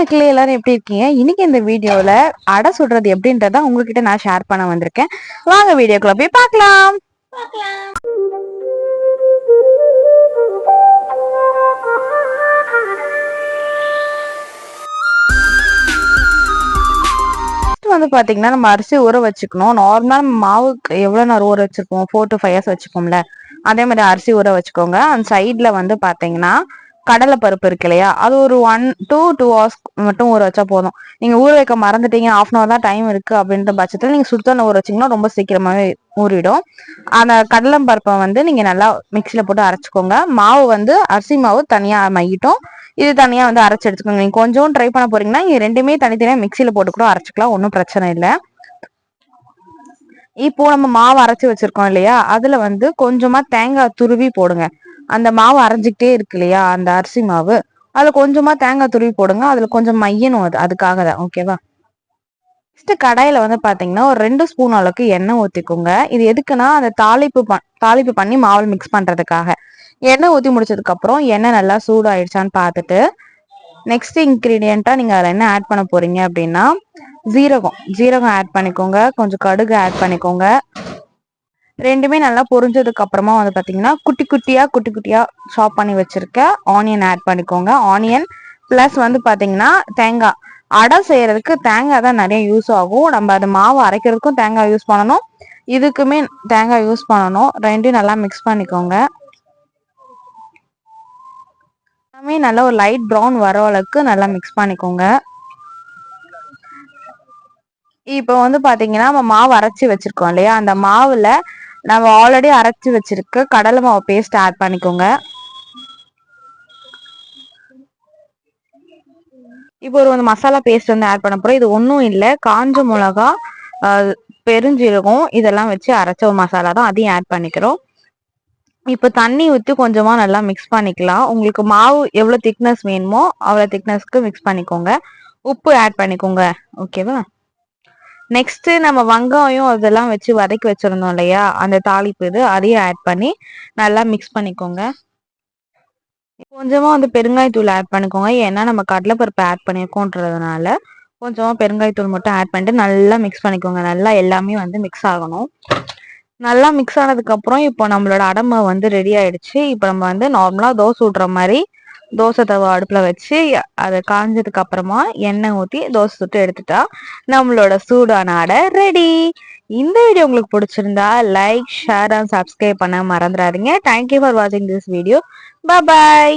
மக்களே எல்லாரும் எப்படி இருக்கீங்க? இன்னைக்கு இந்த வீடியோல அடை சுடுறது எப்படின்றத உங்ககிட்ட நான் ஷேர் பண்ண வந்திருக்கேன். வாங்க வீடியோக்குள்ள போய் பார்க்கலாம். வந்து பாத்தீங்கன்னா நம்ம அரிசி ஊற வச்சுக்கணும். நார்மலா நம்ம மாவுக்கு எவ்வளவு நேரம் ஊற வச்சிருப்போம், 4 to 5 hours வச்சுப்போம்ல, அதே மாதிரி அரிசி ஊற வச்சுக்கோங்க. அந்த சைட்ல வந்து பாத்தீங்கன்னா கடலை பருப்பு இருக்கு இல்லையா, அது ஒரு 1 to 2 hours மட்டும் ஊற வச்சா போதும். நீங்க ஊற வைக்க மறந்துட்டீங்க, 1/2 hour தான் டைம் இருக்கு அப்படின்ற பட்சத்துல நீங்க சுடுதண்ணி ஊற வச்சீங்கன்னா ரொம்ப சீக்கிரமாவே ஊறிடும். அந்த கடலை பருப்பை வந்து நீங்க நல்லா மிக்சியில போட்டு அரைச்சுக்கோங்க. மாவு வந்து அரிசி மாவு தனியா மையிட்டும், இது தனியா வந்து அரைச்சு எடுத்துக்கோங்க. நீங்க கொஞ்சம் ட்ரை பண்ண போறீங்கன்னா நீங்க ரெண்டுமே தனித்தனியா மிக்சியில போட்டு கூட அரைச்சிக்கலாம், ஒன்றும் பிரச்சனை இல்லை. இப்போ நம்ம மாவு அரைச்சு வச்சிருக்கோம் இல்லையா, அதுல வந்து கொஞ்சமா தேங்காய் துருவி போடுங்க. அந்த மாவு அரைஞ்சிக்கிட்டே இருக்கு இல்லையா, அந்த அரிசி மாவு, அதுல கொஞ்சமா தேங்காய் துருவி போடுங்க. அதுல கொஞ்சம் மையணும், அதுக்காக தான். ஓகேவா? நெக்ஸ்ட் கடாயில வந்து பாத்தீங்கன்னா ஒரு 2 ஸ்பூன் அளவுக்கு எண்ணெய் ஊத்திக்கோங்க. இது எதுக்குன்னா அந்த தாளிப்பு பண்ணி மாவுல மிக்ஸ் பண்றதுக்காக. எண்ணெய் ஊத்தி முடிச்சதுக்கு அப்புறம் எண்ணெய் நல்லா சூடாயிடுச்சான்னு பார்த்துட்டு நெக்ஸ்ட் இன்கிரீடியண்டா நீங்க அதில் என்ன ஆட் பண்ண போறீங்க அப்படின்னா ஜீரகம் ஆட் பண்ணிக்கோங்க. கொஞ்சம் கடுகு ஆட் பண்ணிக்கோங்க. ரெண்டுமே நல்லா பொரிஞ்சதுக்கு அப்புறமா வந்து பாத்தீங்கன்னா குட்டி குட்டியா சாப் பண்ணி வச்சிருக்க ஆனியன் ஆட் பண்ணிக்கோங்க. ஆனியன் பிளஸ் வந்து பாத்தீங்கன்னா தேங்காய். அடை செய்யறதுக்கு தேங்காய் தான் நிறைய யூஸ் ஆகும். நம்ம அது மாவு அரைக்கிறதுக்கும் தேங்காய் யூஸ் பண்ணணும், இதுக்குமே தேங்காய் யூஸ் பண்ணணும். ரெண்டையும் நல்லா மிக்ஸ் பண்ணிக்கோங்க. எல்லாமே நல்லா ஒரு லைட் ப்ரௌன் வர அளவுக்கு நல்லா மிக்ஸ் பண்ணிக்கோங்க. இப்போ வந்து பாத்தீங்கன்னா நம்ம மாவு அரைச்சி வச்சிருக்கோம் இல்லையா, அந்த மாவுல நம்ம ஆல்ரெடி அரைச்சி வச்சிருக்க கடலை மாவு பேஸ்ட் ஆட் பண்ணிக்கோங்க. இப்போ ஒரு மசாலா பேஸ்ட் வந்து ஆட் பண்ண போறோம். இது ஒன்றும் இல்லை, காஞ்ச மிளகா, பெருஞ்சீரகம் இதெல்லாம் வச்சு அரைச்ச ஒரு மசாலா தான், அதையும் ஆட் பண்ணிக்கிறோம். இப்போ தண்ணி ஊற்றி கொஞ்சமா நல்லா மிக்ஸ் பண்ணிக்கலாம். உங்களுக்கு மாவு எவ்வளோ திக்னஸ் வேணுமோ அவ்வளோ திக்னஸ்க்கு மிக்ஸ் பண்ணிக்கோங்க. உப்பு ஆட் பண்ணிக்கோங்க. ஓகேவா? நெக்ஸ்ட் நம்ம வெங்காயம் அதெல்லாம் வச்சு வதக்கி வச்சிருந்தோம் இல்லையா, அந்த தாளிப்பு இது அதையும் ஆட் பண்ணி நல்லா மிக்ஸ் பண்ணிக்கோங்க. கொஞ்சமா வந்து பெருங்காயத்தூள் ஆட் பண்ணிக்கோங்க. ஏன்னா நம்ம கடலைப்பருப்பு ஆட் பண்ணியிருக்கோன்றதுனால கொஞ்சமா பெருங்காயத்தூள் மட்டும் ஆட் பண்ணிட்டு நல்லா மிக்ஸ் பண்ணிக்கோங்க. நல்லா எல்லாமே வந்து மிக்ஸ் ஆகணும். நல்லா மிக்ஸ் ஆனதுக்கு அப்புறம் இப்போ நம்மளோட அடமை வந்து ரெடி ஆயிடுச்சு. இப்போ நம்ம வந்து நார்மலா தோசை விடுற மாதிரி தோசை தவா அடுப்புல வச்சு அதை காஞ்சதுக்கு அப்புறமா எண்ணெய் ஊற்றி தோசை சுட்டு எடுத்துட்டா நம்மளோட சூடான அடை ரெடி. இந்த வீடியோ உங்களுக்கு பிடிச்சிருந்தா லைக், ஷேர் அண்ட் சப்ஸ்கிரைப் பண்ண மறந்துடாதீங்க. தேங்க்யூ ஃபார் வாட்சிங் திஸ் வீடியோ. Bye bye.